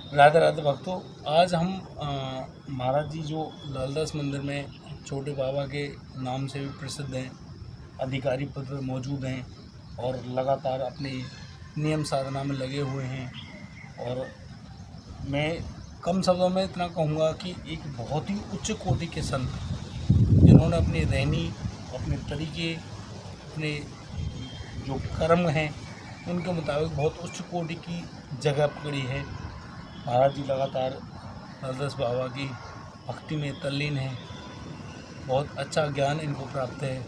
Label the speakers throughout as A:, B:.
A: राधे राधे भक्तों। आज हम महाराज जी जो लालदास मंदिर में छोटे बाबा के नाम से भी प्रसिद्ध हैं, अधिकारी पद पर मौजूद हैं और लगातार अपने नियम साधना में लगे हुए हैं। और मैं कम शब्दों में इतना कहूँगा कि एक बहुत ही उच्च कोटि के संत, जिन्होंने अपनी रहनी, अपने तरीके, अपने जो कर्म हैं उनके मुताबिक बहुत उच्च कोटि की जगह पकड़ी है। महाराज जी लगातार लालदास बाबा की भक्ति में तल्लीन हैं, बहुत अच्छा ज्ञान इनको प्राप्त है।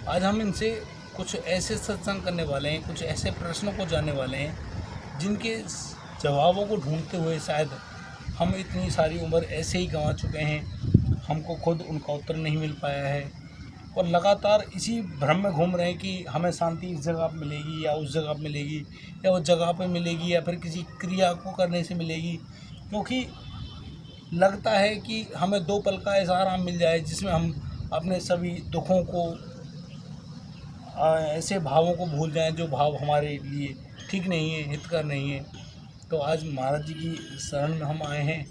A: आज हम इनसे कुछ ऐसे सत्संग करने वाले हैं, कुछ ऐसे प्रश्नों को जानने वाले हैं जिनके जवाबों को ढूंढते हुए शायद हम इतनी सारी उम्र ऐसे ही गंवा चुके हैं, हमको खुद उनका उत्तर नहीं मिल पाया है और लगातार इसी भ्रम में घूम रहे हैं कि हमें शांति इस जगह पर मिलेगी या उस जगह पर मिलेगी, या उस जगह पर मिलेगी या फिर किसी क्रिया को करने से मिलेगी। क्योंकि लगता है कि हमें 2 पल का ऐसा आराम मिल जाए जिसमें हम अपने सभी दुखों को, ऐसे भावों को भूल जाएं जो भाव हमारे लिए ठीक नहीं है, हितकर नहीं है। तो आज महाराज जी की शरण में हम आए हैं।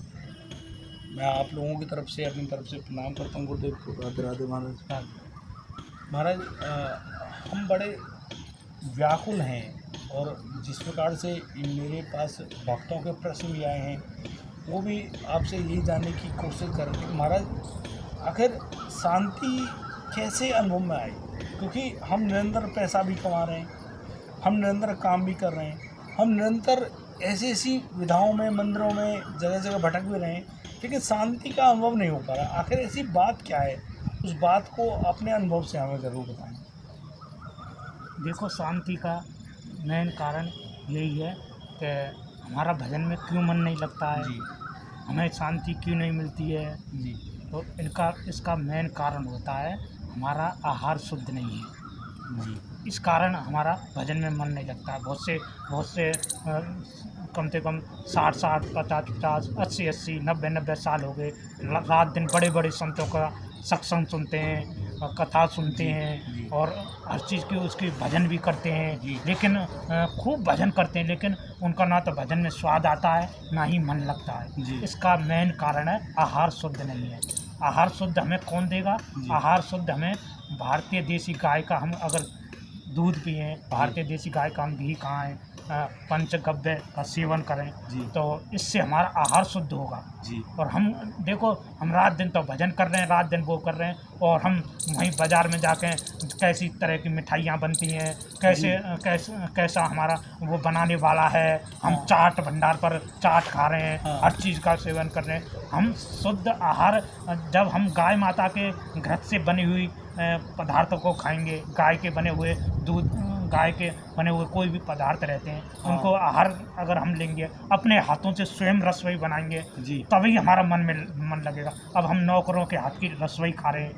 A: मैं आप लोगों की तरफ से, अपनी तरफ से प्रणाम करता हूँ गुरुदेव को। राधे राधे महाराज। महाराज, हम बड़े व्याकुल हैं और जिस प्रकार से मेरे पास भक्तों के प्रश्न भी आए हैं, वो भी आपसे यही जानने की कोशिश कर रहे हैं महाराज, आखिर शांति कैसे अनुभव में आई। क्योंकि हम निरंतर पैसा भी कमा रहे हैं, हम निरंतर काम भी कर रहे हैं, हम निरंतर ऐसी ऐसी विधाओं में, मंदिरों में जगह जगह भटक भी रहे हैं, लेकिन शांति का अनुभव नहीं हो पा रहा। आखिर ऐसी बात क्या है, उस बात को अपने अनुभव से हमें ज़रूर बताएं।
B: देखो, शांति का मेन कारण यही है कि हमारा भजन में क्यों मन नहीं लगता है
A: जी
B: हमें शांति क्यों नहीं मिलती है।
A: जी
B: तो इसका मेन कारण होता है हमारा आहार शुद्ध नहीं है
A: जी
B: इस कारण हमारा भजन में मन नहीं लगता है। बहुत से कम से कम 60 50 80 90 साल हो गए, रात दिन बड़े बड़े संतों का सत्संग सुनते हैं, कथा सुनते हैं और हर चीज़ की उसकी भजन भी करते हैं, लेकिन खूब भजन करते हैं, लेकिन उनका ना तो भजन में स्वाद आता है ना ही मन लगता है। इसका मेन कारण है आहार शुद्ध नहीं है। आहार शुद्ध हमें कौन देगा? आहार शुद्ध हमें भारतीय देसी गाय का हम अगर दूध पिएँ, भारतीय देसी गाय का हम घी खाएँ, पंचगव्य का सेवन करें, तो इससे हमारा आहार शुद्ध होगा। और हम देखो, हम रात दिन तो भजन कर रहे हैं, रात दिन वो कर रहे हैं, और हम वहीं बाज़ार में जाके कैसी तरह की मिठाइयाँ बनती हैं, कैसा हमारा वो बनाने वाला है, हम चाट भंडार पर चाट खा रहे हैं, हर चीज़ का सेवन कर रहे हैं। हम शुद्ध आहार जब हम गाय माता के घर से बनी हुई पदार्थों को खाएंगे, गाय के बने हुए दूध, गाय के बने हुए कोई भी पदार्थ रहते हैं, उनको आहार अगर हम लेंगे, अपने हाथों से स्वयं रसोई बनाएंगे, तभी हमारा मन लगेगा। अब हम नौकरों के हाथ की रसोई खा रहे हैं,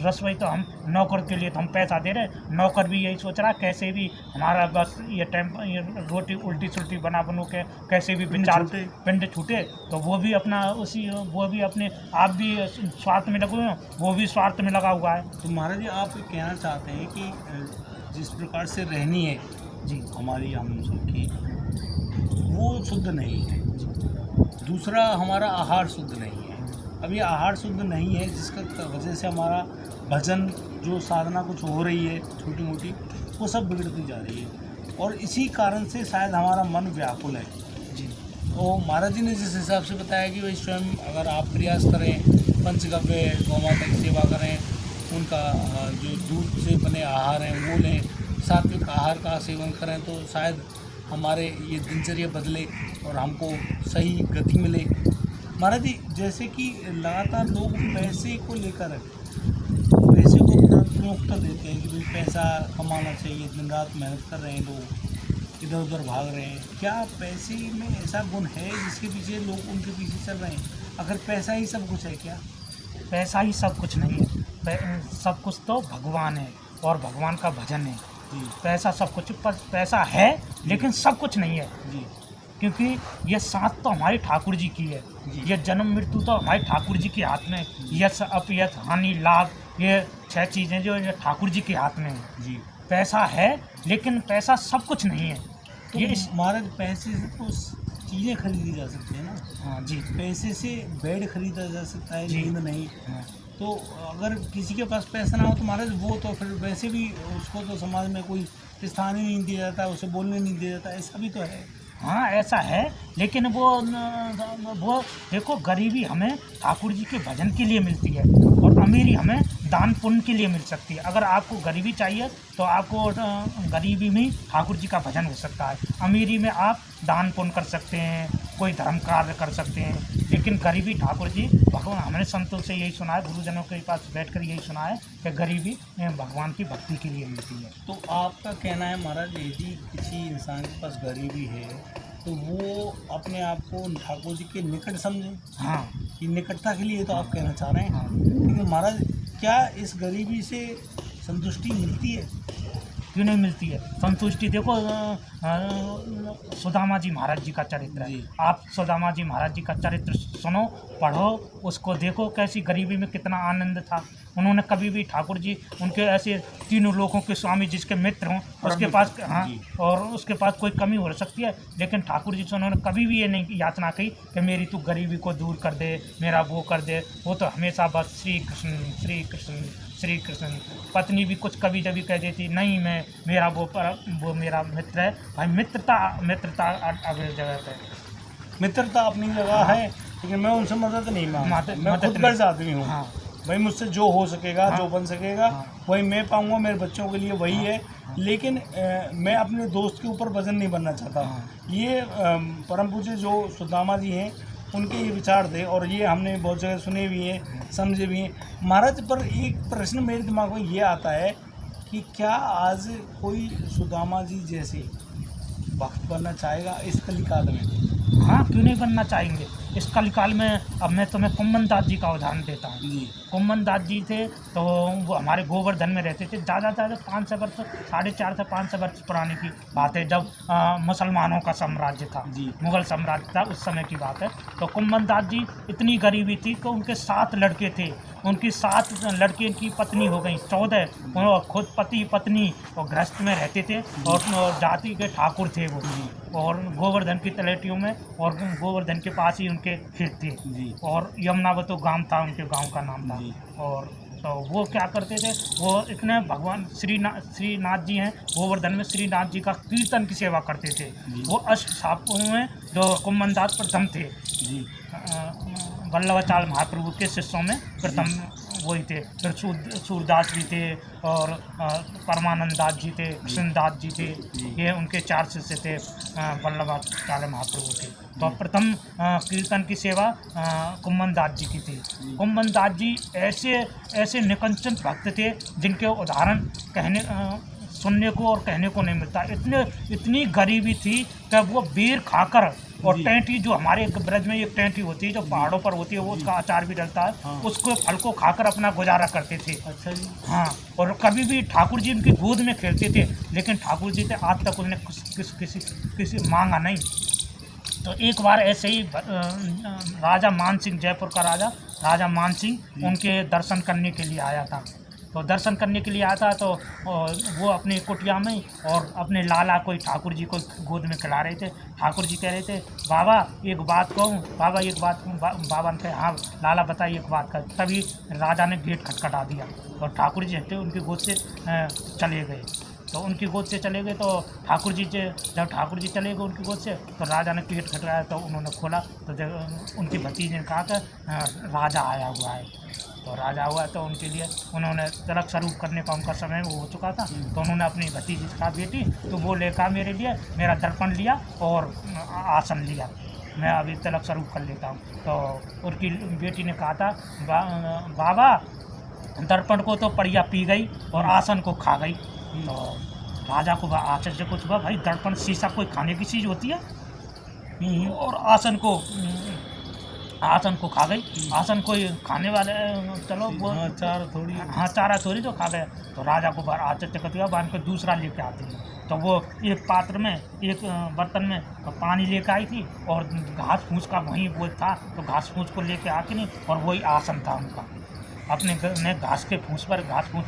B: रसोई तो हम नौकर के लिए तो हम पैसा दे रहे हैं, नौकर भी यही सोच रहा है कैसे भी हमारा बस ये रोटी उल्टी सुल्टी बनू के कैसे भी पिंड छूटे, तो वो भी अपने आप भी स्वार्थ में लगे हुए हैं, वो भी स्वार्थ में लगा हुआ है।
A: तो महाराज जी, आप कहना चाहते हैं कि जिस प्रकार से रहनी है हमारी, हम सबकी, वो शुद्ध नहीं है। दूसरा, हमारा आहार शुद्ध नहीं है। अब ये आहार शुद्ध नहीं है, जिसका वजह से हमारा भजन, जो साधना कुछ हो रही है छोटी मोटी, वो सब बिगड़ती जा रही है और इसी कारण से शायद हमारा मन व्याकुल है। तो महाराज जी ने जिस हिसाब से बताया कि भाई स्वयं अगर आप प्रयास करें, पंचगव्य गौ माता की सेवा करें, उनका जो दूध से बने आहार हैं वो लें, सात्विक आहार का सेवन करें, तो शायद हमारे ये दिनचर्या बदले और हमको सही गति मिले। महाराज जी, जैसे कि लगातार लोग पैसे को लेकर पैसे को प्राथमिकता देते हैं कि भाई पैसा कमाना चाहिए, दिन रात मेहनत कर रहे हैं लोग, इधर उधर भाग रहे हैं। क्या पैसे में ऐसा गुण है जिसके पीछे लोग उनके पीछे चल रहे हैं? अगर पैसा ही सब कुछ है क्या?
B: पैसा ही सब कुछ नहीं है, सब कुछ तो भगवान है और भगवान का भजन है। पैसा सब कुछ, पर पैसा है लेकिन सब कुछ नहीं है, क्योंकि ये सांस तो हमारी ठाकुर जी की है, ये जन्म मृत्यु तो हमारे ठाकुर जी के हाथ में, यश अपयश हानि लाभ, ये 6 चीज़ें जो ये ठाकुर जी के हाथ में है। पैसा है लेकिन पैसा सब कुछ नहीं है।
A: तो ये महाराज, पैसे से तो चीज़ें खरीदी जा सकती है ना।
B: हाँ जी।
A: पैसे से बेड खरीदा जा सकता है,
B: जी।
A: नींद नहीं।
B: हाँ।
A: तो अगर किसी के पास पैसा ना हो तो महाराज वो तो फिर वैसे भी उसको तो समाज में कोई स्थान ही नहीं दिया जाता, उसे बोलने नहीं दिया जाता, ऐसा भी तो है।
B: हाँ, ऐसा है, लेकिन वो देखो, गरीबी हमें ठाकुर जी के भजन के लिए मिलती है और अमीरी हमें दान पुण्य के लिए मिल सकती है। अगर आपको गरीबी चाहिए तो आपको गरीबी में ही ठाकुर जी का भजन हो सकता है। अमीरी में आप दान पुण्य कर सकते हैं, कोई धर्म कार्य कर सकते हैं, लेकिन गरीबी ठाकुर जी भगवान, हमने संतों से यही सुना है, गुरुजनों के पास बैठकर यही सुना है कि गरीबी भगवान की भक्ति के लिए मिलती है।
A: तो आपका कहना है महाराज, यदि किसी इंसान के पास गरीबी है तो वो अपने आप को ठाकुर जी के निकट समझे।
B: हाँ।
A: ये निकटता के लिए तो आप कहना चाह रहे हैं।
B: हाँ।
A: लेकिन महाराज, क्या इस गरीबी से संतुष्टि मिलती है?
B: क्यों नहीं मिलती है संतुष्टि? देखो, सुदामा जी महाराज जी का चरित्र है।
A: जी।
B: आप सुदामा जी महाराज जी का चरित्र सुनो, पढ़ो, उसको देखो, कैसी गरीबी में कितना आनंद था। उन्होंने कभी भी ठाकुर जी, उनके ऐसे तीनों लोगों के स्वामी जिसके मित्र हों, उसके पास, हाँ, और उसके पास कोई कमी हो सकती है, लेकिन ठाकुर जी से उन्होंने कभी भी ये नहीं याचना की कि मेरी तू गरीबी को दूर कर दे, मेरा वो कर दे। वो तो हमेशा बस श्री कृष्ण श्री कृष्ण श्री कृष्ण। पत्नी भी कुछ कभी जभी कह देती, नहीं, मैं मेरा वो मेरा मित्र है। भाई, मित्रता अगले जगह पे,
A: मित्रता अपनी जगह है, लेकिन मैं उनसे मदद नहीं मांगता। मैं खुद गर्ज आदमी हूँ।
B: हाँ।
A: भाई, मुझसे जो हो सकेगा,
B: हाँ।
A: जो बन सकेगा,
B: हाँ।
A: वही मैं पाऊंगा, मेरे बच्चों के लिए वही है। लेकिन मैं अपने दोस्त के ऊपर वजन नहीं बनना चाहता।
B: हाँ।
A: ये परम पूज्य जो सुदामा जी हैं, उनके ये विचार थे और ये हमने बहुत जगह सुने भी हैं, समझे भी हैं महाराज। पर एक प्रश्न मेरे दिमाग में ये आता है कि क्या आज कोई सुदामा जी जैसे भक्त बनना चाहेगा इस कलिकाल में?
B: हाँ, क्यों नहीं बनना चाहेंगे इस कलिकाल में। अब मैं तुम्हें कुम्मन दास जी का उदाहरण देता हूँ।
A: जी।
B: कुम्मन दास जी थे तो वो हमारे गोवर्धन में रहते थे। ज़्यादा 500 वर्ष, 450 से 500 वर्ष पुरानी की बात है, जब मुसलमानों का साम्राज्य था,
A: जी।
B: मुग़ल साम्राज्य था, उस समय की बात है। तो कुम्मन दास जी, इतनी गरीबी थी कि उनके 7 लड़के थे, उनकी 7 लड़के की पत्नी हो गई 14, और खुद पति पत्नी और गृहस्थ में रहते थे, और जाति के ठाकुर थे वो, और गोवर्धन की तलेटियों में, और गोवर्धन के पास ही उनके खेत थे,
A: जी।
B: और यमुनावतो गांव था, उनके गांव का नाम था।
A: जी।
B: और तो वो क्या करते थे, वो इतने भगवान श्रीनाथ जी हैं गोवर्धन में, श्रीनाथ जी का कीर्तन की सेवा करते थे। वो अष्ट सापों में जो कुम्मन दास प्रथम थे,
A: जी।
B: वल्लभाचार्य महाप्रभु के शिष्यों में प्रथम वही थे। फिर सूरदास जी थे, और परमानंद दास जी थे, कृष्णदास जी थे, ये उनके 4 शिष्य थे, वल्लभाचार्य महाप्रभु थे। तो प्रथम कीर्तन की सेवा कुम्मन दास जी की थी। कुम्मन दास जी ऐसे निकंचन भक्त थे जिनके उदाहरण सुनने को और कहने को नहीं मिलता। इतनी गरीबी थी कि वो बेर खाकर, और टेंटी, जो हमारे ब्रज में एक टेंटी होती है जो पहाड़ों पर होती है, वो उसका अचार भी डलता है,
A: हाँ।
B: उसको फल को खाकर अपना गुजारा करते थे।
A: अच्छा जी।
B: हाँ, और कभी भी ठाकुर जी उनकी गोद में खेलते थे, लेकिन ठाकुर जी से आज तक उन्हें किसी मांगा नहीं। तो एक बार ऐसे ही राजा मान सिंह, जयपुर का राजा मान सिंह उनके दर्शन करने के लिए आया था। तो दर्शन करने के लिए आता तो वो अपनी कुटिया में और अपने लाला कोई ठाकुर जी को गोद में खिला रहे थे। ठाकुर जी कह रहे थे, बाबा एक बात कहूँ, बाबा एक बात कहूँ। बाबा ने कहा, हाँ लाला बताइए एक बात कर। तभी राजा ने गेट खटखटा दिया और ठाकुर जी हटे उनकी गोद से चले गए। तो उनकी गोद से चले गए, तो ठाकुर जी जब ठाकुर जी चले गए उनकी गोद से, तो राजा ने गेट खटखटाया, तो उन्होंने खोला, तो जब उनकी भतीजी ने कहा कि राजा आया हुआ है। तो राजा हुआ तो उनके लिए उन्होंने तिलक स्वरूप करने का उनका समय वो हो चुका था। तो उन्होंने अपनी भतीजी से कहा, बेटी तो वो लेकर मेरे लिए मेरा दर्पण लिया और आसन लिया, मैं अभी तिलक स्वरूप कर लेता हूँ। तो उनकी बेटी ने कहा था, बाबा दर्पण को तो पड़िया पी गई और आसन को खा गई। तो राजा को आश्चर्य कुछ हुआ, भाई दर्पण शीशा कोई खाने की चीज़ होती है, और आसन को खा गई। आसन कोई खाने वाले, चलो वो चारा थोड़ी तो खा गए। तो राजा को आश्चर्य कुछ हुआ, बांध कर दूसरा लेके आते हैं। तो वो एक पात्र में, एक बर्तन में पानी लेकर आई थी, और घास फूस का वहीं वो था, तो घास फूस को लेके आके नहीं, और वही आसन था उनका। अपने घास फूस पर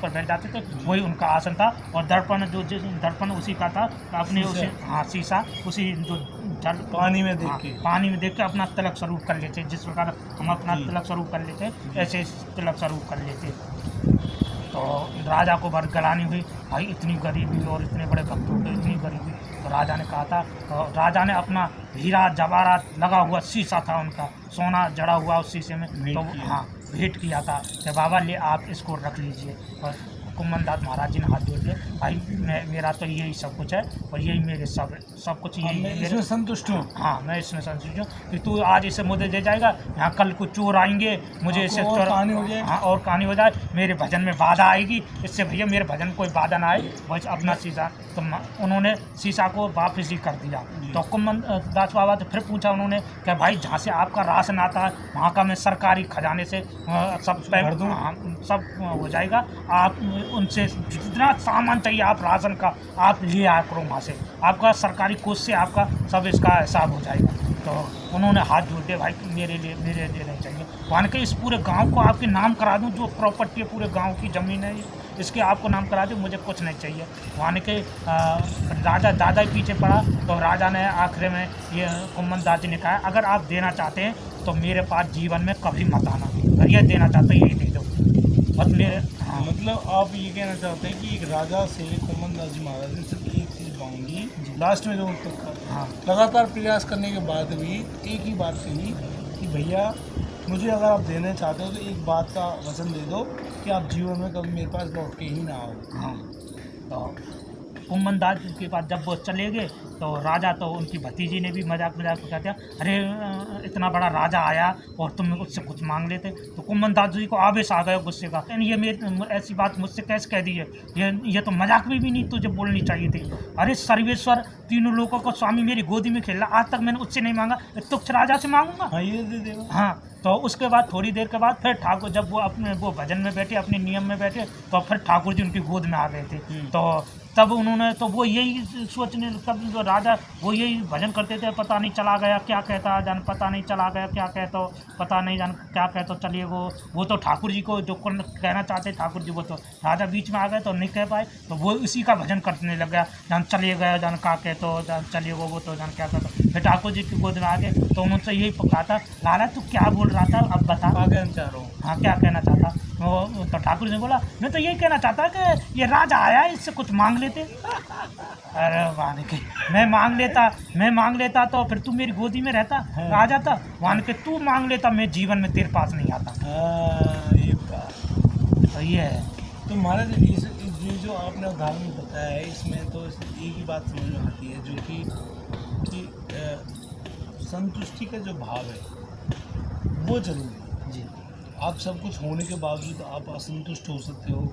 B: बैठ जाते थे, वही उनका आसन था। और दर्पण उसी का था, अपने उसी, हाँ शीशा, उसी जो जल
A: पानी में देख के,
B: पानी में देख के अपना तिलक स्वरूप कर लेते, जिस प्रकार हम अपना तिलक स्वरूप कर लेते ऐसे तिलक स्वरूप कर लेते। तो राजा को बरगलानी हुई, भाई इतनी गरीबी और इतने बड़े भक्तों को इतनी गरीबी। तो राजा ने कहा था, तो राजा ने अपना हीरा जवाहरात लगा हुआ शीशा था उनका, सोना जड़ा हुआ उस शीशे में, तो हाँ भेंट किया था कि बाबा ले आप इसको रख लीजिए। और कुम्मन दास महाराज जी ने हाथ जोड़ के, भाई मेरा तो यही सब कुछ है और यही मेरे सब कुछ यही है,
A: इसमें संतुष्ट हूँ।
B: हाँ मैं इसमें संतुष्ट हूँ कि तू आज इसे मुझे दे जाएगा, यहाँ कल को चोर आएंगे मुझे इसे
A: और कहानी हो जाए।
B: हाँ और कहानी हो जाए, मेरे भजन में बाधा आएगी, इससे भैया मेरे भजन कोई बाधा ना आए, बस अपना शीशा। तो उन्होंने शीशा को वापस ही कर दिया। तो कुम्मन दास बाबा तो फिर पूछा उन्होंने कि भाई जहाँ से आपका राशन आता है वहाँ का मैं सरकारी खजाने से सब सब हो जाएगा, आप उनसे जितना सामान चाहिए आप राशन का आप ले आया करो, वहाँ से आपका सरकारी कोष से आपका सब इसका हिसाब हो जाएगा। तो उन्होंने हाथ जोड़ दिए, भाई मेरे लिए नहीं चाहिए, वहाँ के इस पूरे गांव को आपके नाम करा दूं, जो प्रॉपर्टी है पूरे गांव की ज़मीन है इसके आपको नाम करा दूं, मुझे कुछ नहीं चाहिए। वहाँ के राजा दादा ही पीछे पड़ा। तो राजा ने आखिर में ये कुम्मन दास जी ने कहा, अगर आप देना चाहते हैं तो मेरे पास जीवन में कभी मत आना, अगर ये देना चाहते यही दे दो बस मेरे। हाँ
A: मतलब आप ये कहना चाहते हैं कि एक राजा से कुम्मन दास जी महाराज ने सिर्फ एक चीज़ मांगी, लास्ट में जो
B: हाँ
A: लगातार प्रयास करने के बाद भी एक ही बात कही कि भैया मुझे अगर आप देना चाहते हो तो एक बात का वचन दे दो कि आप जीवन में कभी मेरे पास लौट के ही ना आओ।
B: हाँ तो कुम्मन दास के पास जब वो चले गए तो राजा, तो उनकी भतीजी ने भी मजाक में कहते हैं, अरे इतना बड़ा राजा आया और तुम उससे कुछ मांग लेते। तो कुम्मन दास जी को आवेश आ गया गुस्से का, ये मेरी ऐसी बात मुझसे कैसे कह दी है, ये तो मजाक में भी नहीं तुझे बोलनी चाहिए थी। अरे सर्वेश्वर तीनों लोगों को स्वामी मेरी गोदी में खेला, आज तक मैंने उससे नहीं मांगा, तुच्छ राजा से मांगूंगा।
A: हाँ ये दे देगा।
B: हाँ तो उसके बाद थोड़ी देर के बाद फिर ठाकुर जब वो भजन में बैठे, अपने नियम में बैठे, तो फिर ठाकुर जी उनकी गोद में आ गए थे। तो तब उन्होंने, तो वो यही सोचने, तब जो राजा वो यही भजन करते थे, पता नहीं चला गया क्या कहता जान, पता नहीं चला गया क्या कहता, पता नहीं जान क्या कहता, चलिए वो तो ठाकुर जी को जो कहना चाहते ठाकुर जी, वो तो राजा बीच में आ गए तो नहीं कह पाए, तो वो इसी का भजन करने लग गया, जान चलिए गया जान क्या कहते जान, चलिए वो तो जान क्या कहता। फिर ठाकुर जी की गोद में आ गए तो उन्होंने यही कहा था, लाला तू क्या बोल रहा था अब बता,
A: कहना चाह रहा हूँ।
B: हाँ क्या कहना चाहता। तो ठाकुर ने बोला, मैं तो यही कहना चाहता कि ये राजा आया इससे कुछ मांग लेते। अरे वाह के मैं मांग लेता तो फिर तू मेरी गोदी में रहता, आ जाता, वान के तू मांग लेता, मैं जीवन में तेरे पास नहीं आता।
A: ये बात
B: तो ये है।
A: तो महाराज ये जो आपने उदाहरण बताया है इसमें तो एक ही बात समझ में आती है, जो कि संतुष्टि का जो भाव है वो जरूरी है जी। आप सब कुछ होने के बावजूद आप असंतुष्ट हो सकते हो,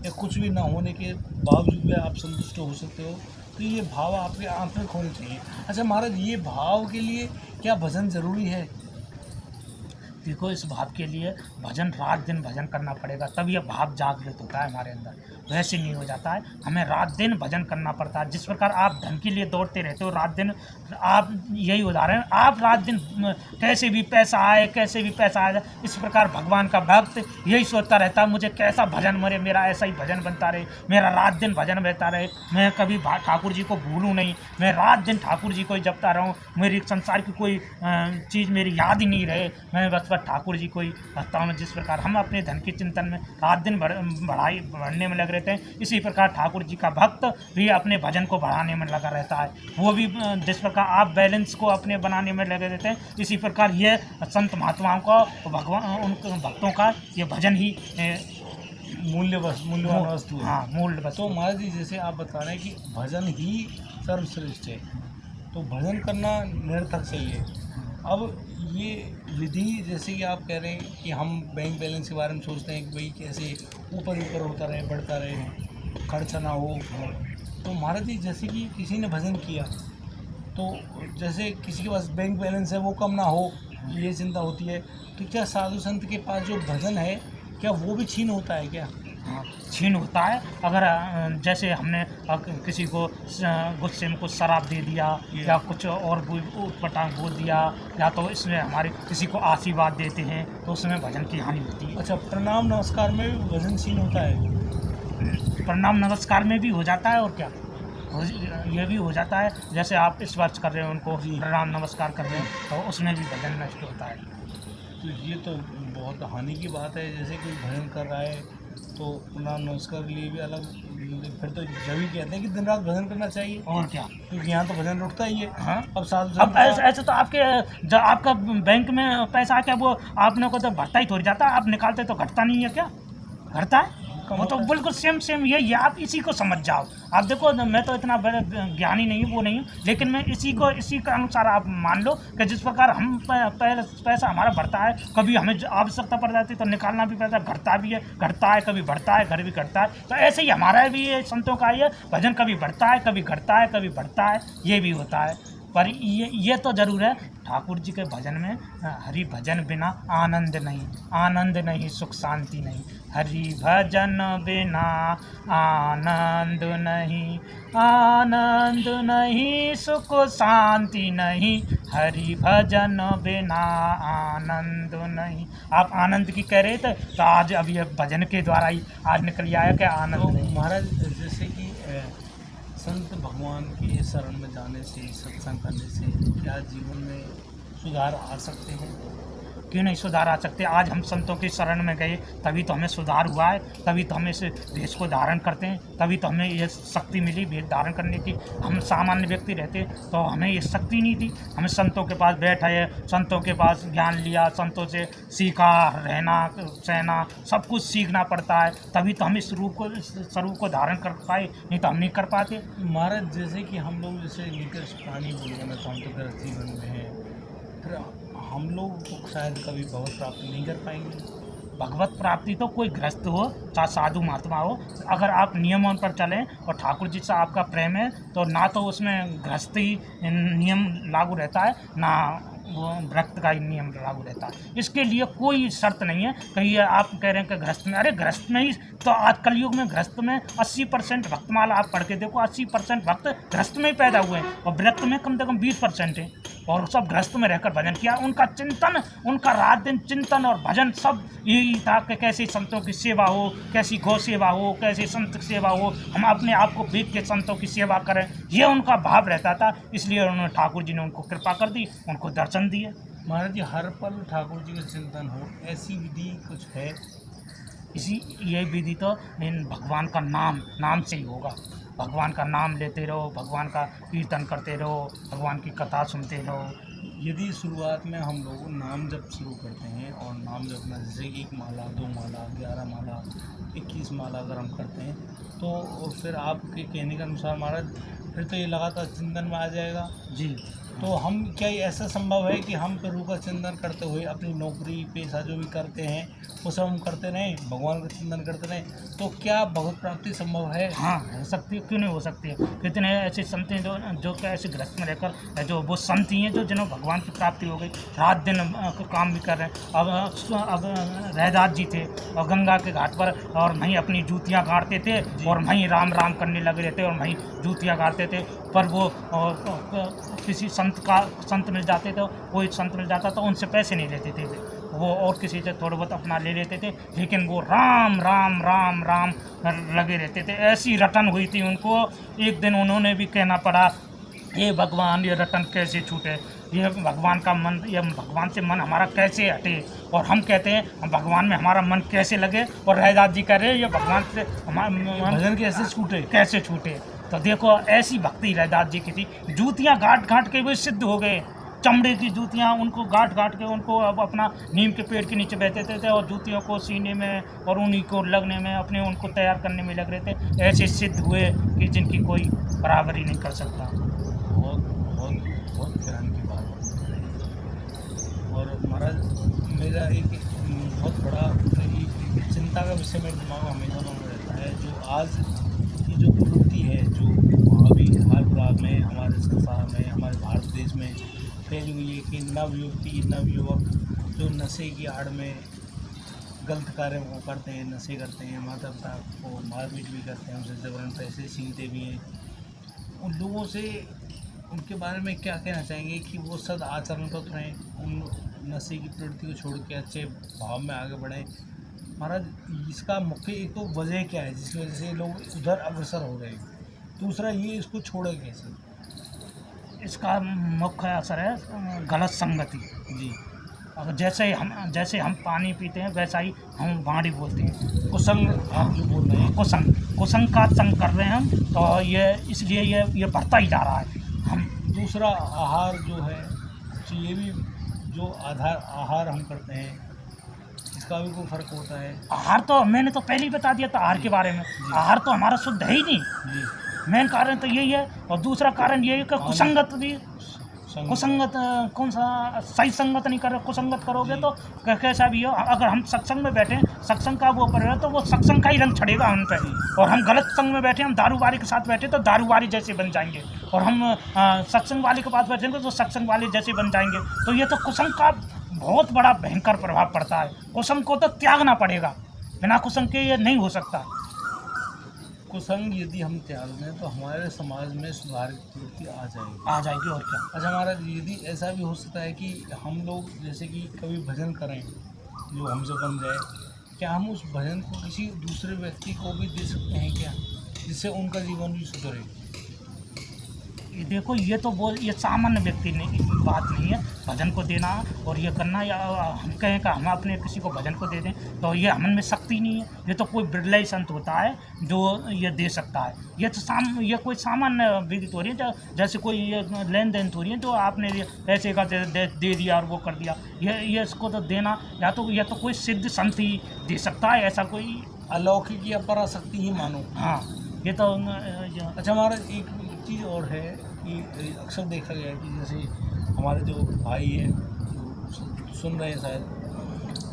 A: या कुछ भी ना होने के बावजूद भी आप संतुष्ट हो सकते हो, तो ये भाव आपके आंतरिक होने चाहिए। अच्छा महाराज, ये भाव के लिए क्या भजन ज़रूरी है?
B: देखो इस भाव के लिए भजन रात दिन भजन करना पड़ेगा, तब यह भाव जागृत होता है हमारे अंदर, वैसे नहीं हो जाता है, हमें रात दिन भजन करना पड़ता है। जिस प्रकार आप धन के लिए दौड़ते रहते हो रात दिन, आप यही उदाहरण, आप रात दिन कैसे भी पैसा आए कैसे भी पैसा आ जाए, इस प्रकार भगवान का भक्त यही सोचता रहता है मुझे कैसा भजन मरे, मेरा ऐसा ही भजन बनता रहे, मेरा रात दिन भजन बहता रहे, मैं कभी ठाकुर जी को भूलूँ नहीं, मैं रात दिन ठाकुर जी को ही जपता रहूँ, मेरी संसार की कोई चीज़ मेरी याद ही नहीं रहे, मैं बस ठाकुर जी को ही भजता हूँ। जिस प्रकार हम अपने धन के चिंतन में रात दिन बढ़ने में लग रहते हैं, इसी प्रकार ठाकुर जी का भक्त भी अपने भजन को बढ़ाने में लगा रहता है। वो भी जिस प्रकार आप बैलेंस को अपने बनाने में लगे रहते हैं, इसी प्रकार ये संत महात्माओं का, भगवान उन भक्तों का ये भजन ही
A: मूल्यवान वस्तु है।
B: हाँ मूल्य वस्तु।
A: तो महाराज जी जैसे आप बता रहे हैं कि भजन ही सर्वश्रेष्ठ है, तो भजन करना निरर्थक सही है। अब ये विधि, जैसे कि आप कह रहे हैं कि हम बैंक बैलेंस के बारे में सोचते हैं कि भाई कैसे ऊपर ऊपर होता रहे, बढ़ता रहे, खर्चा ना हो। तो महाराज जी जैसे कि किसी ने भजन किया, तो जैसे किसी के पास बैंक बैलेंस है वो कम ना हो, ये चिंता होती है, तो क्या साधु संत के पास जो भजन है क्या वो भी छीन होता है क्या?
B: हाँ छीन होता है। अगर जैसे हमने किसी को गुस्से में कुछ शराब दे दिया या कुछ और उटपटांग बोल दिया, या तो इसमें हमारे किसी को आशीर्वाद देते हैं तो उसमें भजन की हानि होती है।
A: अच्छा, प्रणाम नमस्कार में भी भजन छीन होता है?
B: प्रणाम नमस्कार में भी हो जाता है, और क्या ये भी हो जाता है, जैसे आप स्पर्श कर रहे हो उनको,
A: जी।
B: प्रणाम नमस्कार कर रहे हो, तो उसमें भी भजन नष्ट होता है।
A: तो ये तो बहुत हानि की बात है। जैसे कोई भजन कर रहा है तो प्रणाम नमस्कार के लिए भी अलग, फिर तो जब ही कहते हैं कि दिन रात भजन करना चाहिए,
B: और क्या।
A: क्योंकि यहाँ तो भजन रुकता ही है।
B: हाँ।
A: अब साधु
B: अब
A: संत का
B: ऐसे तो आपके जब आपका बैंक में पैसा है क्या, वो आपने को तो भरता ही थोड़ी जाता, आप निकालते तो घटता नहीं है क्या, घटता है।
A: कम
B: वो तो
A: होता है।
B: बिल्कुल सेम यही है, आप इसी को समझ जाओ। आप देखो, मैं तो इतना बड़ा ज्ञानी नहीं हूँ, वो नहीं हूँ, लेकिन मैं इसी के अनुसार आप मान लो कि जिस प्रकार हम पहले पैसा हमारा बढ़ता है, कभी हमें आवश्यकता पड़ जाती है तो निकालना भी पड़ता है, घटता है, कभी बढ़ता है, घर भी घटता है। तो ऐसे ही हमारा भी ये संतों का ये भजन कभी बढ़ता है, कभी घटता है, कभी बढ़ता है, ये भी होता है। पर ये तो जरूर है, ठाकुर जी के भजन में हरि भजन बिना आनंद नहीं, सुख शांति नहीं। हरि भजन बिना आनंद नहीं, सुख शांति नहीं। हरि भजन बिना आनंद नहीं। आप आनंद की कह रहे थे, तो आज अभी भजन के द्वारा ही आज निकल आया कि आनंद
A: तो
B: नहीं।
A: महाराज, जैसे कि संत भगवान के शरण में जाने से, सत्संग करने से क्या जीवन में सुधार आ सकते हैं?
B: क्यों नहीं सुधार आ सकते। आज हम संतों की शरण में गए, तभी तो हमें सुधार हुआ है, तभी तो हमें इस भेष को धारण करते हैं, तभी तो हमें ये शक्ति मिली भेष धारण करने की। हम सामान्य व्यक्ति रहते तो हमें ये शक्ति नहीं थी। हमें संतों के पास बैठे, संतों के पास ज्ञान लिया, संतों से सीखा, रहना सहना सब कुछ सीखना पड़ता है, तभी तो हम इस स्वरूप को धारण कर पाए, नहीं तो हम नहीं कर पाते।
A: महाराज, जैसे कि हम लोग जैसे निकृष्ट प्राणी बोलूँगा मैं, तो हम तो गृहस्थ जीवन में हैं, फिर हम लोग तो शायद कभी भगवत प्राप्ति नहीं कर पाएंगे।
B: भगवत प्राप्ति तो कोई गृहस्थ हो चाहे साधु महात्मा हो, अगर आप नियमों पर चलें और ठाकुर जी से आपका प्रेम है, तो ना तो उसमें गृहस्थी नियम लागू रहता है, ना वो व्रत का ही नियम लागू रहता है। इसके लिए कोई शर्त नहीं है। कहीं आप कह रहे हैं कि गृहस्थ में, अरे गृहस्थ में ही तो आज कलयुग में गृहस्थ में 80% भक्तमाला आप पढ़ के देखो, 80% भक्त गृहस्थ में ही पैदा हुए हैं, और व्रत में कम से कम 20% है, और सब गृहस्थ में रहकर भजन किया। उनका चिंतन, उनका रात दिन चिंतन और भजन सब यही था कि कैसे संतों की सेवा हो, कैसी गौ सेवा हो, कैसे संत सेवा हो, हम अपने आप को बेच के संतों की सेवा करें, ये उनका भाव रहता था। इसलिए उन्होंने ठाकुर जी ने उनको कृपा कर दी, उनको दर्शन दिए।
A: महाराज जी, हर पल ठाकुर जी का चिंतन हो, ऐसी विधि कुछ है?
B: ये विधि तो इन भगवान का नाम से ही होगा। भगवान का नाम लेते रहो, भगवान का कीर्तन करते रहो, भगवान की कथा सुनते रहो।
A: यदि शुरुआत में हम लोग नाम जप शुरू करते हैं, और नाम जपना जैसे 1 माला 2 माला 11 माला 21 माला अगर हम करते हैं, तो फिर आपके कहने के अनुसार महाराज फिर तो ये लगातार चिंतन में आ जाएगा
B: जी।
A: तो हम क्या ये ऐसा संभव है कि हम प्रभु का चिंतन करते हुए अपनी नौकरी पेशा जो भी करते हैं वो सब हम करते रहें, भगवान का चिंतन करते रहें, तो क्या भगवत प्राप्ति संभव है?
B: हाँ, हो सकती है, क्यों नहीं हो सकती है। कितने ऐसे संत हैं जो क्या ऐसे गृहस्थ में रहकर, जो वो संत ही हैं जो जिन्हें भगवान की प्राप्ति हो गई, रात दिन काम भी कर रहे हैं। अब रैदास जी थे और गंगा के घाट पर, और वहीं अपनी जूतियाँ गाड़ते थे, और वहीं राम राम करने लगे रहते, और वहीं जूतियाँ गाड़ते थे। पर वो किसी संत मिल जाते थे, कोई संत मिल जाता तो उनसे पैसे नहीं लेते थे वो, और किसी से थोड़ा बहुत अपना ले लेते थे, लेकिन वो राम राम राम राम लगे रहते थे। ऐसी रटन हुई थी उनको, एक दिन उन्होंने भी कहना पड़ा, ये भगवान ये रटन कैसे छूटे, ये भगवान का मन, ये भगवान से मन हमारा कैसे हटे, और हम कहते हैं हम भगवान में हमारा मन कैसे लगे, और रैदास जी कह रहे हैं ये भगवान से हमारा
A: भजन कैसे छूटे।
B: तो देखो ऐसी भक्ति रैदास जी की थी। जूतियाँ गांठ के भी सिद्ध हो गए, चमड़े की जूतियाँ उनको गांठ के उनको अब अपना नीम के पेड़ के नीचे बैठते थे, और जूतियों को सीने में और उन्हीं को लगने में अपने उनको तैयार करने में लग रहे थे। ऐसे सिद्ध हुए कि जिनकी कोई बराबरी नहीं कर सकता।
A: बहुत बहुत बहुत ध्यान की बात है। और महाराज, मेरा एक बहुत बड़ा एक चिंता का विषय मेरे दिमाग में हमेशा बना रहता है, जो आज की जो प्रवृत्ति है, जो अभी हाल में हमारे संसार में, हमारे भारत देश में फैली हुई है, कि नवयुवती नवयुवक जो नशे की आड़ में गलत कार्य वो करते हैं, नशे करते हैं, माता पिता को मारपीट भी करते हैं, उनसे जबरन पैसे छीनते भी हैं। उन लोगों से, उनके बारे में क्या कहना चाहेंगे कि वो सद आचरण तो रहें, उन नशे की प्रवृत्ति को छोड़ के अच्छे भाव में आगे बढ़ें? महाराज, इसका मुख्य एक तो वजह क्या है जिसकी वजह से लोग उधर अग्रसर हो गए? दूसरा ये इसको छोड़े कैसे?
B: इसका मुख्य असर है गलत संगति।
A: जी।
B: अब जैसे हम पानी पीते हैं वैसा ही हम वाणी बोलते हैं।
A: कुसंग आप जो बोल रहे हैं,
B: कुसंग का संग कर रहे हैं हम, तो ये इसलिए ये बढ़ता ही जा रहा है। हम
A: दूसरा आहार जो है, तो ये भी जो आहार हम करते हैं, इसका भी कोई फर्क होता है?
B: आहार तो मैंने तो पहले ही बता दिया था आहार के बारे में। आहार तो हमारा शुद्ध है ही नहीं।
A: जी।
B: मेन कारण तो यही है, और दूसरा कारण ये है कि कुसंगत भी। कुसंगत कौन सा सही संगत नहीं कर रहे, कुसंगत करोगे तो कैसा भी हो। अगर हम सत्संग में बैठे, सत्संग का वो पर है तो वो सत्संग का ही रंग चढ़ेगा हम पे। और हम गलत संग में बैठे, हम दारूबारी के साथ बैठे तो दारूबारी जैसे बन जाएंगे, और हम सत्संग वाले के पास बैठेंगे तो सत्संग वाले जैसे बन जाएंगे। तो ये तो कुसंग का बहुत बड़ा भयंकर प्रभाव पड़ता है। कुसंग को तो त्यागना पड़ेगा, बिना कुसंग के ये नहीं हो सकता।
A: कुसंग यदि हम त्याग दें तो हमारे समाज में सुधार की प्रवृत्ति आ जाएगी।
B: और क्या।
A: अच्छा महाराज, यदि ऐसा भी हो सकता है कि हम लोग जैसे कि कभी भजन करें जो हमसे बन जाए, क्या हम उस भजन को किसी दूसरे व्यक्ति को भी दे सकते हैं क्या, जिससे उनका जीवन भी सुधरे?
B: देखो, ये सामान्य व्यक्ति नहीं बात नहीं है भजन को देना और ये करना, या हम कहें कि हम अपने किसी को भजन को दे दें तो ये हमन में शक्ति नहीं है। ये तो कोई बिरला ही संत होता है जो ये दे सकता है। ये कोई सामान्य विधि थोड़ी है, जैसे कोई ये लेन देन थोड़ी है जो आपने पैसे का दे दिया और वो कर दिया। ये इसको तो देना या तो कोई सिद्ध संत ही दे सकता है, ऐसा कोई
A: अलौकिक या पराशक्ति ही मानो।
B: हाँ, ये तो
A: अच्छा महाराज, एक चीज़ और है कि अक्सर देखा गया है कि जैसे हमारे जो भाई हैं जो सुन रहे हैं शायद,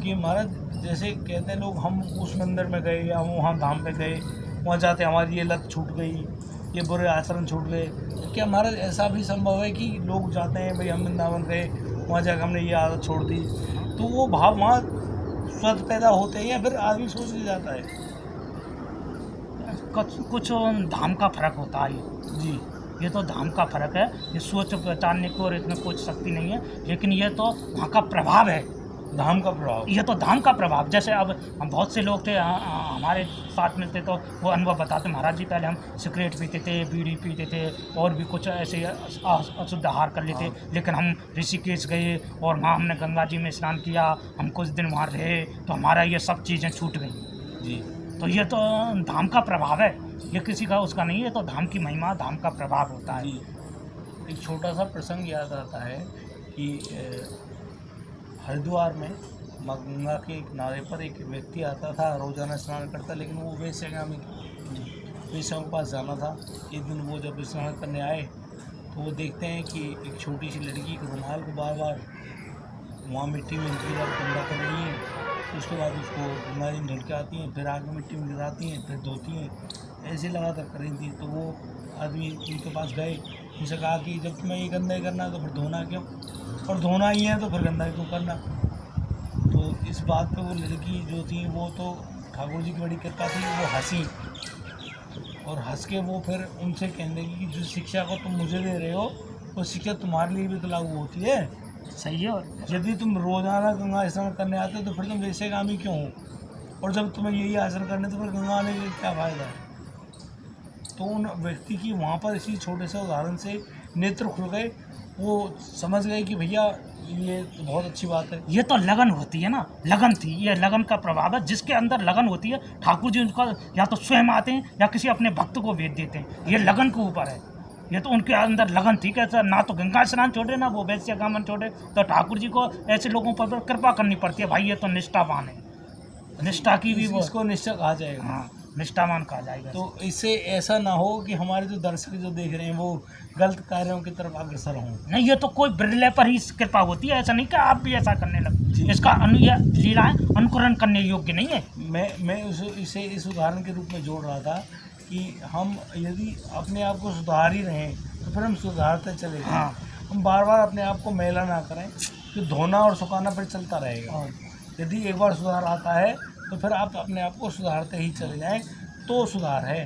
A: कि महाराज जैसे कहते हैं लोग, हम उस मंदिर में गए या वहाँ धाम पे गए, वहाँ जाते हमारी ये लत छूट गई, ये बुरे आचरण छूट गए। तो क्या महाराज ऐसा भी संभव है कि लोग जाते हैं भाई हम वृंदावन गए, वहाँ जाकर हमने ये आदत छोड़ दी, तो वो भाव वहाँ स्वतः पैदा होते हैं या फिर आदमी सोच के जाता है?
B: कुछ धाम का फर्क होता है।
A: जी।
B: ये तो धाम का फर्क है, ये सोच पहचानने को और इसमें कुछ शक्ति नहीं है, लेकिन ये तो वहाँ का प्रभाव है,
A: धाम का प्रभाव।
B: ये तो धाम का प्रभाव। जैसे अब हम बहुत से लोग थे हमारे साथ मिलते तो वो अनुभव बताते, महाराज जी पहले हम सिगरेट पीते थे, बीड़ी पीते थे और भी कुछ ऐसे अशुद्ध आहार कर लेते, लेकिन हम ऋषिकेश गए और वहाँ हमने गंगा जी में स्नान किया, हम कुछ दिन वहाँ रहे तो हमारा ये सब चीज़ें छूट गई।
A: जी।
B: तो ये तो धाम का प्रभाव है, ये किसी का उसका नहीं है, तो धाम की महिमा, धाम का प्रभाव होता है।
A: एक छोटा सा प्रसंग याद आता है कि हरिद्वार में गंगा के किनारे पर एक व्यक्ति आता था, रोजाना स्नान करता, लेकिन वो वेश्यागामी वेश्याओं के पास जाना था। एक दिन वो जब स्नान करने आए तो वो देखते हैं कि एक छोटी सी लड़की के रुमाल को बार बार वहाँ मिट्टी में गंदा कर रही है। उसके बाद उसको गंगा जी ढल के आती हैं, फिर आगे मिट्टी में गिराती हैं, फिर धोती हैं, ऐसे लगातार कर रही थी। तो वो आदमी उनके पास गए, उनसे कहा कि जब तुम्हें ये गंदा ही करना है तो फिर धोना क्यों, और धोना ही है तो फिर गंदा क्यों करना। तो इस बात पे वो लड़की जो थी वो तो ठाकुर जी की बड़ी कृपा थी, वो हंसी और हंस के वो फिर उनसे कहने लगी कि जो शिक्षा को तुम मुझे दे रहे हो वो शिक्षा तुम्हारे लिए भी तो लागू होती है।
B: सही है। और
A: यदि तुम रोजाना गंगा स्नान करने आते हो तो फिर तुम वेश्यागामी क्यों हो, और जब तुम्हें यही आचरण करने तो फिर गंगा आने के क्या फ़ायदा है। तो उन व्यक्ति की वहाँ पर इसी छोटे से उदाहरण से नेत्र खुल गए, वो समझ गए कि भैया ये तो बहुत अच्छी बात है।
B: ये तो लगन होती है ना, लगन थी, ये लगन का प्रभाव है। जिसके अंदर लगन होती है ठाकुर जी उनका या तो स्वयं आते हैं या किसी अपने भक्त को भेज देते हैं। ये लगन के ऊपर है, ये तो उनके अंदर लगन थी। कैसा ना तो गंगा स्नान छोड़े ना वो वेश्यागमन छोड़े, तो ठाकुर जी को ऐसे लोगों पर कृपा करनी पड़ती है। भाई ये तो निष्ठावान है, निष्ठा की भी वो,
A: इसको निष्ठा कहा जाएगा।
B: हाँ, निष्ठावान कहा जाएगा।
A: तो इससे ऐसा ना हो कि हमारे जो दर्शक जो देख रहे हैं वो गलत कार्यों की तरफ अग्रसर हों।
B: नहीं, ये तो कोई बिरले पर ही कृपा होती है, ऐसा नहीं कि आप भी ऐसा करने लगे। इसका लीलाएं अनुकरण करने योग्य नहीं है।
A: मैं इसे इस उदाहरण के रूप में जोड़ रहा था कि हम यदि अपने आप को सुधार ही रहें तो फिर हम सुधारते चले जाएं।
B: हाँ,
A: हम बार बार अपने आप को मैला ना करें, तो धोना और सुखाना फिर चलता रहेगा। यदि एक बार सुधार आता है तो फिर आप अपने आप को सुधारते ही चले जाएं तो सुधार है।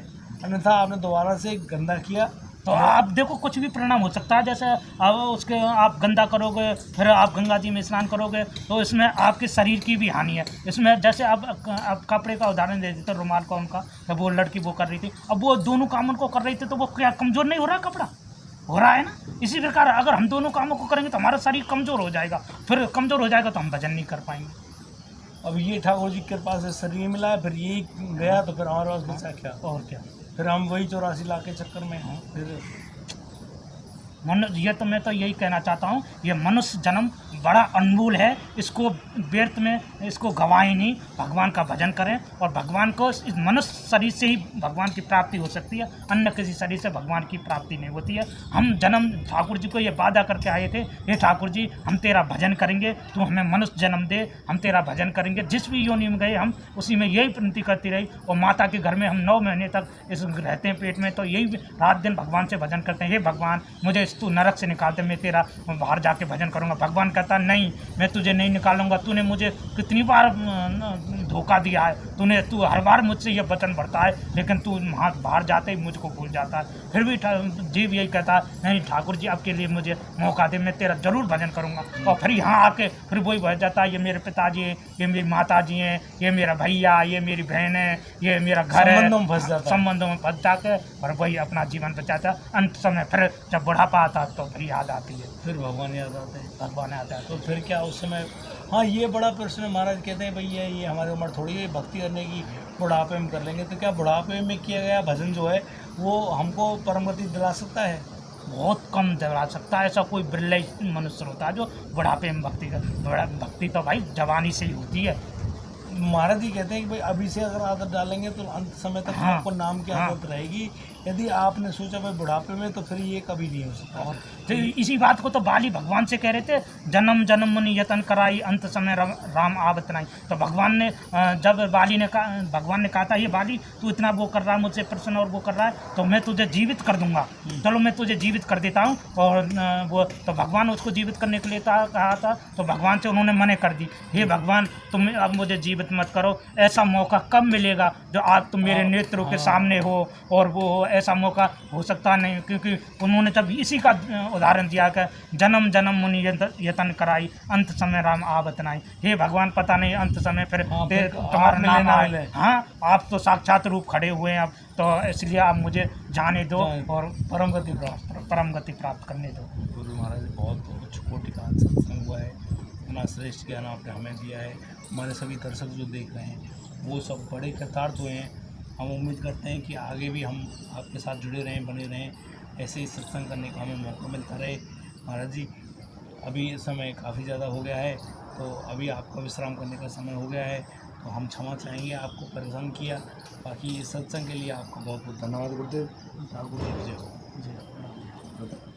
A: अन्यथा आपने दोबारा से गंदा किया
B: तो आप देखो कुछ भी परिणाम हो सकता है, जैसे अब उसके आप गंदा करोगे, फिर आप गंगा जी में स्नान करोगे, तो इसमें आपके शरीर की भी हानि है। इसमें जैसे अब कपड़े का उदाहरण दे देते, रुमाल का उनका, जब वो लड़की वो कर रही थी, अब वो दोनों काम उनको कर रही थी, तो वो क्या कमज़ोर नहीं हो रहा कपड़ा? हो रहा है ना। इसी प्रकार अगर हम दोनों कामों को करेंगे तो हमारा शरीर कमज़ोर हो जाएगा, फिर कमज़ोर हो जाएगा तो हम भजन नहीं कर पाएंगे।
A: अब ये ठाकुर जी के कृपा से शरीर मिला है, फिर ये गया तो फिर हमारे पास बचा क्या?
B: और क्या,
A: फिर हम वही 84 लाख के चक्कर में हैं। फिर
B: ये तो मैं तो यही कहना चाहता हूँ, ये मनुष्य जन्म बड़ा अनमोल है, इसको व्यर्थ में इसको गंवाएं नहीं, भगवान का भजन करें। और भगवान को इस मनुष्य शरीर से ही भगवान की प्राप्ति हो सकती है, अन्य किसी शरीर से भगवान की प्राप्ति नहीं होती है। हम जन्म ठाकुर जी को ये वादा करके आए थे, ये ठाकुर जी हम तेरा भजन करेंगे, तू हमें मनुष्य जन्म दे, हम तेरा भजन करेंगे। जिस भी योनि में गए हम उसी में यही विनती करती रही, और माता के घर में हम 9 महीने तक इस रहते हैं पेट में, तो यही रात दिन भगवान से भजन करते हैं, हे भगवान मुझे तू नरक से निकाल दे, मैं तेरा बाहर जाके भजन करूँगा। भगवान कहता नहीं, मैं तुझे नहीं निकालूंगा, तूने मुझे कितनी बार धोखा दिया है, तू हर बार मुझसे ये वचन बढ़ता है, लेकिन तू बाहर जाते ही मुझको भूल जाता है। फिर भी जीव यही कहता है नहीं ठाकुर जी आपके लिए मुझे मौका दे, मैं तेरा जरूर भजन करूँगा। और फिर यहाँ आके फिर वही बह जाता है, ये मेरे पिताजी हैं, ये मेरी माता जी हैं, ये मेरा भैया, ये मेरी बहन है, ये मेरा घर है, संबंधों में फंस जाके और वही अपना जीवन बचाता। अंत समय फिर जब बुढ़ापा आता तो फिर याद आती है,
A: फिर भगवान याद आते हैं,
B: भगवान आता है।
A: तो फिर क्या उस समय। हाँ, ये बड़ा प्रश्न है। महाराज कहते हैं भैया ये हमारी उम्र थोड़ी है भक्ति करने की, बुढ़ापे में कर लेंगे। तो क्या बुढ़ापे में किया गया भजन जो है वो हमको परम गति दिला सकता है?
B: बहुत कम दिला सकता है, ऐसा कोई बिरला ही मनुष्य होता है जो बुढ़ापे में भक्ति तो भाई जवानी से ही होती है।
A: महाराज जी कहते हैं कि भाई अभी से अगर आदत डालेंगे तो अंत समय तक
B: हाँ,
A: आपको नाम की आदत रहेगी। यदि आपने सोचा भाई बुढ़ापे में, तो फिर ये कभी नहीं हो सकता।
B: और तो इसी बात को तो बाली भगवान से कह रहे थे, जन्म जन्म मुनि यतन कराई, अंत समय राम आवत नहीं। तो भगवान ने जब भगवान ने कहा था, ये बाली तू इतना वो कर रहा है मुझसे प्रश्न और वो कर रहा है, तो मैं तुझे जीवित कर दूंगा, चलो मैं तुझे जीवित कर देता हूँ। और वो तो भगवान उसको जीवित करने के लिए कहा था, तो भगवान से उन्होंने मना कर दी, हे भगवान तुम अब मुझे जीवित मत करो, ऐसा मौका कब मिलेगा जो आज तुम मेरे नेत्रों के सामने हो, और वो ऐसा मौका हो सकता नहीं। क्योंकि उन्होंने तब इसी का उदाहरण दिया कि जन्म जन्म मुनि यतन कराई, अंत समय राम आवत नहीं। हे भगवान पता नहीं अंत समय फिर तुम्हारा नाम आए। हाँ, आप तो साक्षात रूप खड़े हुए हैं अब, तो इसलिए आप मुझे जाने दो और परम गति प्राप्त करने दो।
A: गुरु महाराज बहुत उच्च कोटि का सत्संग हुआ है, इतना श्रेष्ठ ज्ञान आपने हमें दिया है। हमारे सभी दर्शक जो देख रहे हैं वो सब बड़े कृतार्थ हुए हैं। हम उम्मीद करते हैं कि आगे भी हम आपके साथ जुड़े रहें, बने रहें, ऐसे ही सत्संग करने का हमें मौका मिलता रहे। महाराज जी अभी समय काफ़ी ज़्यादा हो गया है, तो अभी आपका विश्राम करने का समय हो गया है, तो हम क्षमा चाहेंगे आपको परेशान किया। बाकी इस सत्संग के लिए आपका बहुत बहुत धन्यवाद गुरुदेव। ठाकुर जी जय हो।